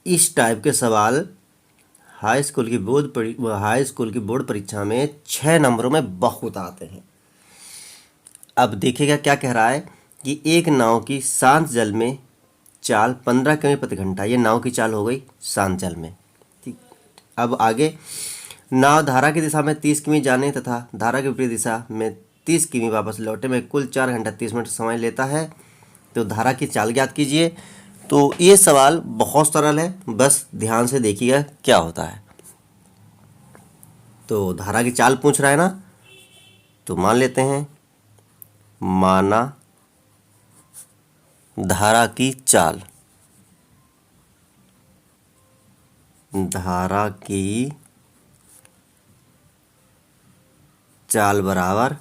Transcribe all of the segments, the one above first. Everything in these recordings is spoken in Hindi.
इस टाइप के सवाल हाई स्कूल की बोर्ड परीक्षा में 6 नंबरों में बहुत आते हैं। अब देखिएगा क्या कह रहा है कि एक नाव की शांत जल में चाल 15 किमी प्रति घंटा। ये नाव की चाल हो गई शांत जल में। ठीक। अब आगे, नाव धारा की दिशा में 30 किमी जाने तथा धारा की विपरीत दिशा में 30 किमी वापस लौटे में कुल 4 घंटा 30 मिनट समय लेता है, तो धारा की चाल ज्ञात कीजिए। तो ये सवाल बहुत सरल है, बस ध्यान से देखिएगा क्या होता है। तो धारा की चाल पूछ रहा है ना, तो मान लेते हैं, माना धारा की चाल, धारा की चाल बराबर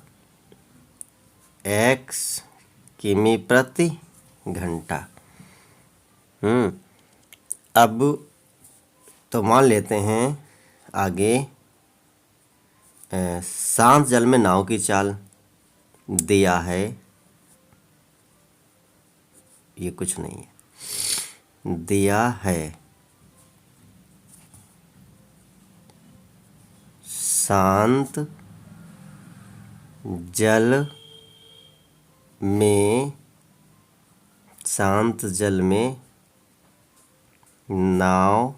x किमी प्रति घंटा। अब तो मान लेते हैं आगे, शांत जल में नाव की चाल दिया है, ये कुछ नहीं है, दिया है शांत जल में नाव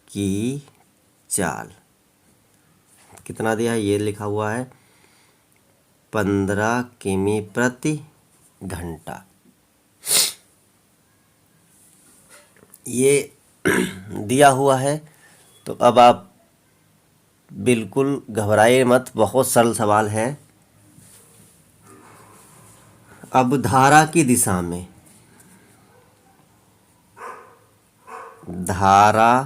की चाल कितना दिया है, ये लिखा हुआ है 15 किमी प्रति घंटा। ये दिया हुआ है। तो अब आप बिल्कुल घबराइए मत, बहुत सरल सवाल है। अब धारा की दिशा में, धारा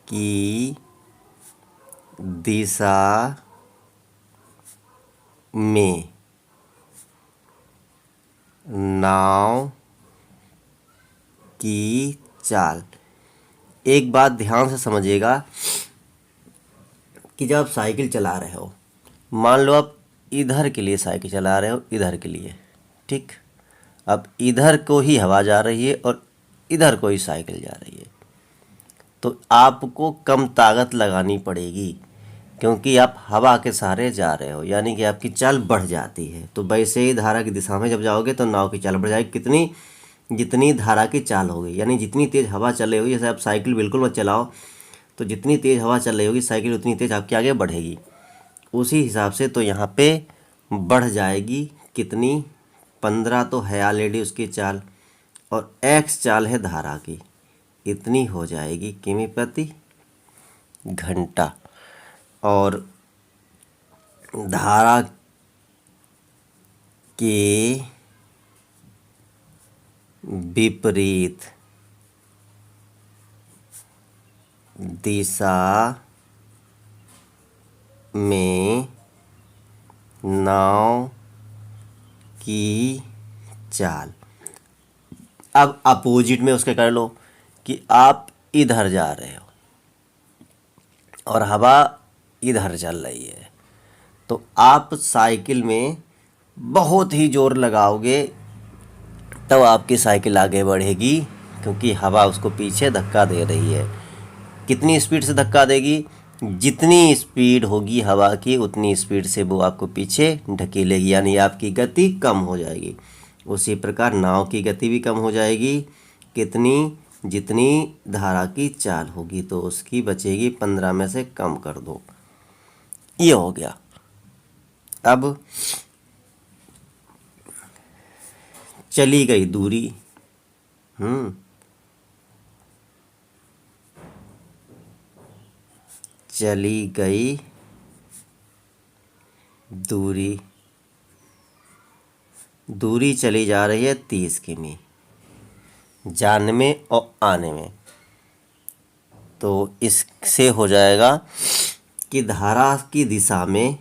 की दिशा में नाव की चाल। एक बात ध्यान से समझिएगा कि जब आप साइकिल चला रहे हो, मान लो आप इधर के लिए साइकिल चला रहे हो, इधर के लिए, ठीक। अब इधर को ही हवा जा रही है और इधर को ही साइकिल जा रही है, तो आपको कम ताकत लगानी पड़ेगी, क्योंकि आप हवा के सहारे जा रहे हो, यानी कि आपकी चाल बढ़ जाती है। तो वैसे ही धारा की दिशा में जब जाओगे तो नाव की चाल बढ़ जाएगी, कितनी, जितनी धारा की चाल होगी, यानी जितनी तेज़ हवा चल रही होगी। जैसे आप साइकिल बिल्कुल मत चलाओ, तो जितनी तेज़ हवा चल रही होगी साइकिल उतनी तेज़ आपके आगे बढ़ेगी, उसी हिसाब से तो यहाँ पे बढ़ जाएगी। कितनी, 15 तो है ऑलरेडी उसकी चाल, और x चाल है धारा की, इतनी हो जाएगी किमी प्रति घंटा। और धारा के विपरीत दिशा में नाव की चाल। अब अपोजिट में उसके कर लो कि आप इधर जा रहे हो और हवा इधर चल रही है, तो आप साइकिल में बहुत ही जोर लगाओगे तब आपकी साइकिल आगे बढ़ेगी, क्योंकि हवा उसको पीछे धक्का दे रही है। कितनी स्पीड से धक्का देगी, जितनी स्पीड होगी हवा की उतनी स्पीड से वो आपको पीछे ढकेलेगी, यानी आपकी गति कम हो जाएगी। उसी प्रकार नाव की गति भी कम हो जाएगी, कितनी, जितनी धारा की चाल होगी, तो उसकी बचेगी 15 में से कम कर दो। ये हो गया। अब चली गई दूरी, चली गई दूरी, दूरी चली जा रही है 30 किमी जाने में और आने में। तो इससे हो जाएगा कि धारा की दिशा में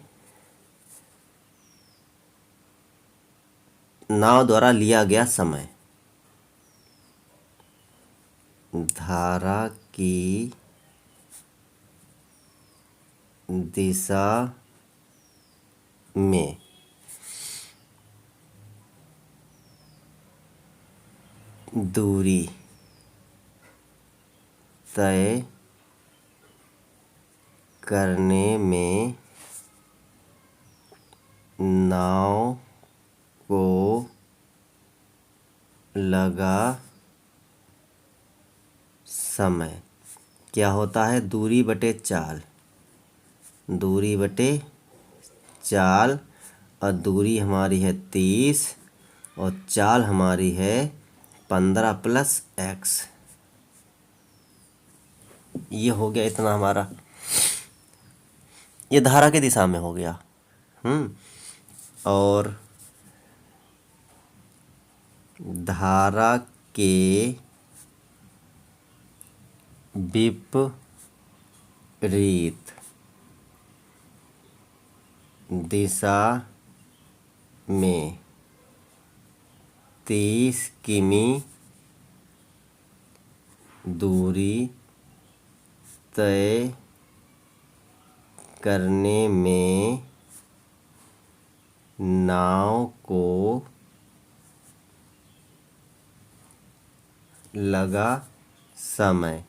नाव द्वारा लिया गया समय, धारा की दिशा में दूरी तय करने में नाव को लगा समय क्या होता है? दूरी बटे चाल, दूरी बटे चाल, और दूरी हमारी है 30 और चाल हमारी है 15 प्लस x। ये हो गया इतना हमारा, ये धारा की दिशा में हो गया। और धारा के विपरीत दिशा में 30 किमी दूरी तय करने में नाव को लगा समय।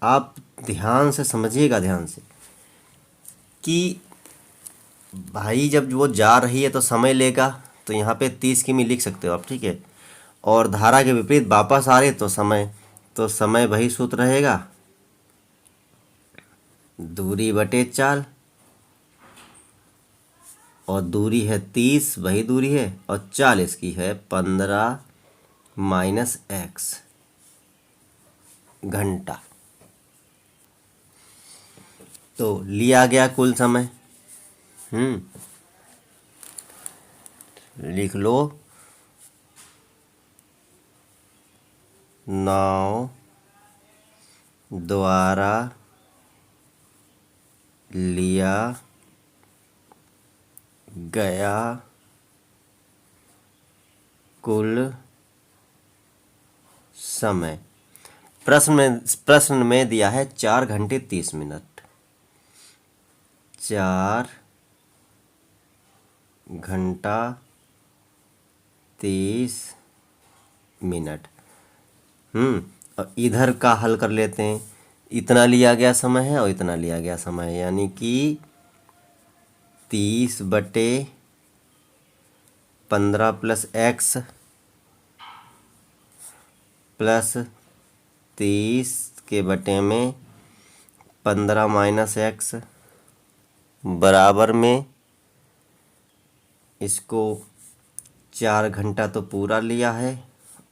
आप ध्यान से समझिएगा, ध्यान से, कि भाई जब वो जा रही है तो समय लेगा, तो यहाँ पे 30 किमी लिख सकते हो आप, ठीक है। और धारा के विपरीत वापस आ रहे तो समय वही सूत्र रहेगा, दूरी बटे चाल, और दूरी है 30, वही दूरी है, और चाल इसकी है 15 माइनस x घंटा। तो लिया गया कुल समय, लिख लो, नाव द्वारा लिया गया कुल समय। प्रश्न में दिया है 4 घंटे 30 मिनट। 4 घंटा 30 मिनट। और इधर का हल कर लेते हैं। इतना लिया गया समय है और इतना लिया गया समय है, यानी कि 30 बटे 15 प्लस x प्लस 30 के बटे में 15 माइनस x बराबर में, इसको 4 घंटा तो पूरा लिया है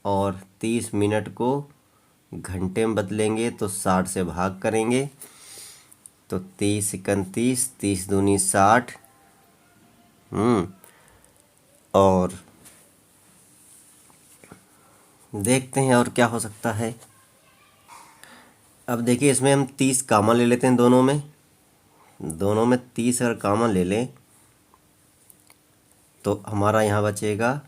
और 30 मिनट को घंटे में बदलेंगे तो 60 से भाग करेंगे, तो 30 एकम 30, 30 दूनी 60। और देखते हैं और क्या हो सकता है। अब देखिए, इसमें हम 30 कॉमन ले लेते हैं, दोनों में 30 अगर कॉमन ले लें तो हमारा यहाँ बचेगा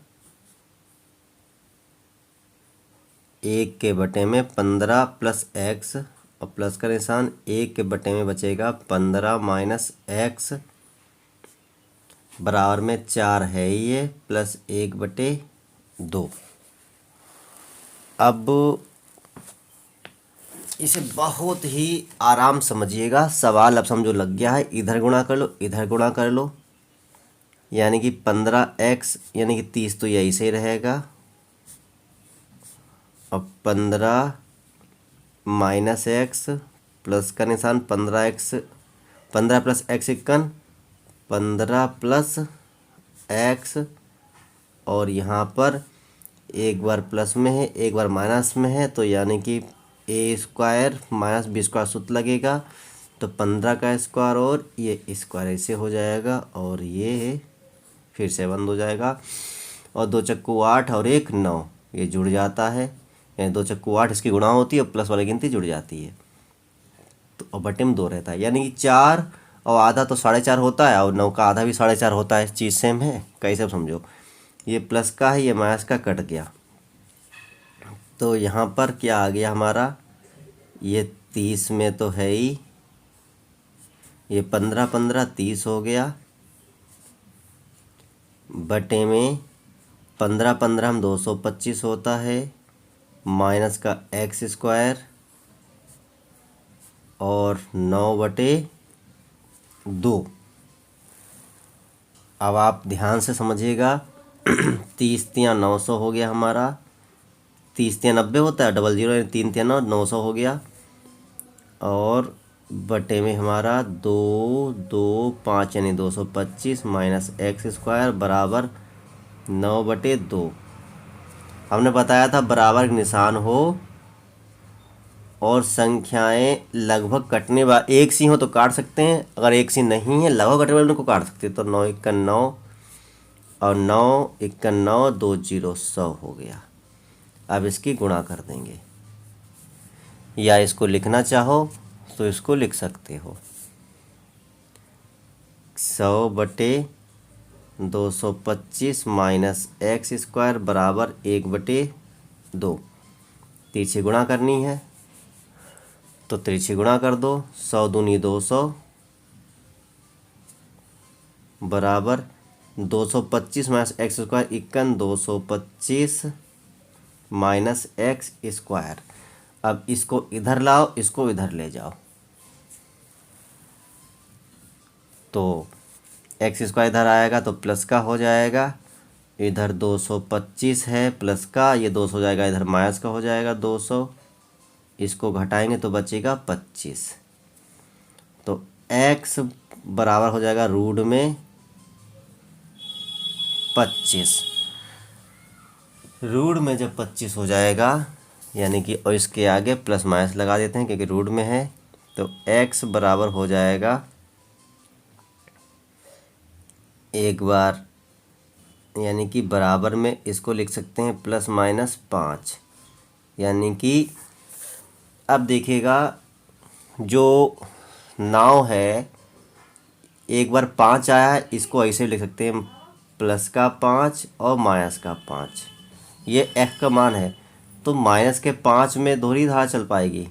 1 के बटे में 15 प्लस x, और प्लस का निशान, 1 के बटे में बचेगा 15 माइनस x बराबर में 4 है ये, प्लस 1 बटे 2। अब इसे बहुत ही आराम समझिएगा, सवाल अब समझो लग गया है। इधर गुणा कर लो, इधर गुणा कर लो, यानी कि 15x यानी कि 30 तो यही से रहेगा, और 15 माइनस x प्लस का निशान 15x, 15 plus x 51, 15 plus x, और यहाँ पर एक बार प्लस में है एक बार माइनस में है, तो यानी कि a square minus b square सूत्र लगेगा, तो 15 का स्क्वायर और ये स्क्वायर ऐसे हो जाएगा, और ये फिर से बंद हो जाएगा, और 2 चक्कू 8 और 1 9, ये जुड़ जाता है, यानी 2 चक्कू 8 इसकी गुणा होती है और प्लस वाली गिनती जुड़ जाती है, तो और बटे में 2 रहता है, यानी कि 4 और आधा तो 4.5 होता है, और 9 का आधा भी 4.5 होता है। चीज़ सेम है, कैसे समझो, ये प्लस का है, ये माइनस का कट गया, तो यहाँ पर क्या आ गया हमारा, ये 30 में तो है ही, ये 15 15 30 हो गया, बटे में 15 15 हम 225 होता है, माइनस का x स्क्वायर और 9/2। अब आप ध्यान से समझिएगा। 30×900 हो गया हमारा। 30×90 होता है, 00 3×9 900 हो गया। और बटे में हमारा 2 2 5 यानी 225 माइनस x² बराबर 9/2। हमने बताया था बराबर के निशान हो और संख्याएं लगभग कटने वाली एक सी हो तो काट सकते हैं, अगर एक सी नहीं है लगभग कटने वाले को काट सकते हैं। तो 9×1 9 और 9×1 2 0 100 हो गया। अब इसकी गुणा कर देंगे, या इसको लिखना चाहो तो इसको लिख सकते हो। 100/225 माइनस x² बराबर 1/2। तिरछी गुणा करनी है तो तिरछी गुणा कर दो। 100 दूनी 200 बराबर 225 माइनस x² 51 225 माइनस x²। अब इसको इधर लाओ, इसको इधर ले जाओ, तो x² इधर आएगा तो प्लस का हो जाएगा। इधर 225 है प्लस का, ये 200 हो जाएगा, इधर माइनस का हो जाएगा 200। इसको घटाएंगे तो बचेगा 25। तो x बराबर हो जाएगा रूट में 25। रूट में जब 25 हो जाएगा यानी कि, और इसके आगे प्लस माइनस लगा देते हैं क्योंकि रूट में है, तो x बराबर हो जाएगा, एक बार यानी कि बराबर में इसको लिख सकते हैं +-5। यानी कि अब देखिएगा जो 9 है, एक बार 5 आया है, इसको ऐसे लिख सकते हैं +5 और -5। ये x का मान है, तो -5 में दोहरी धारा चल पाएगी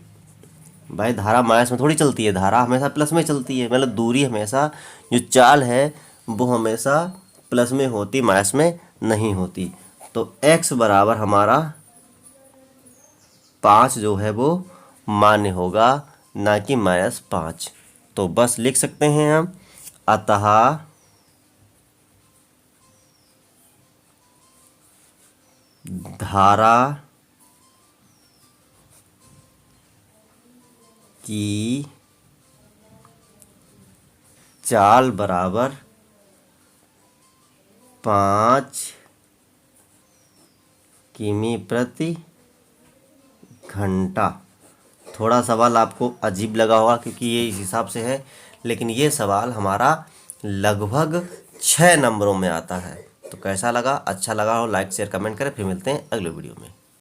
भाई। धारा माइनस में थोड़ी चलती है, धारा हमेशा प्लस में चलती है। मतलब दूरी हमेशा, जो चाल है वो हमेशा प्लस में होती, माइनस में नहीं होती। तो x बराबर हमारा 5 जो है वो मान्य होगा, ना कि -5। तो बस लिख सकते हैं हम, अतः धारा की चाल बराबर 5 किमी प्रति घंटा। थोड़ा सवाल आपको अजीब लगा होगा क्योंकि ये इस हिसाब से है, लेकिन ये सवाल हमारा लगभग 6 नंबरों में आता है। तो कैसा लगा? अच्छा लगा हो लाइक शेयर कमेंट करें। फिर मिलते हैं अगले वीडियो में।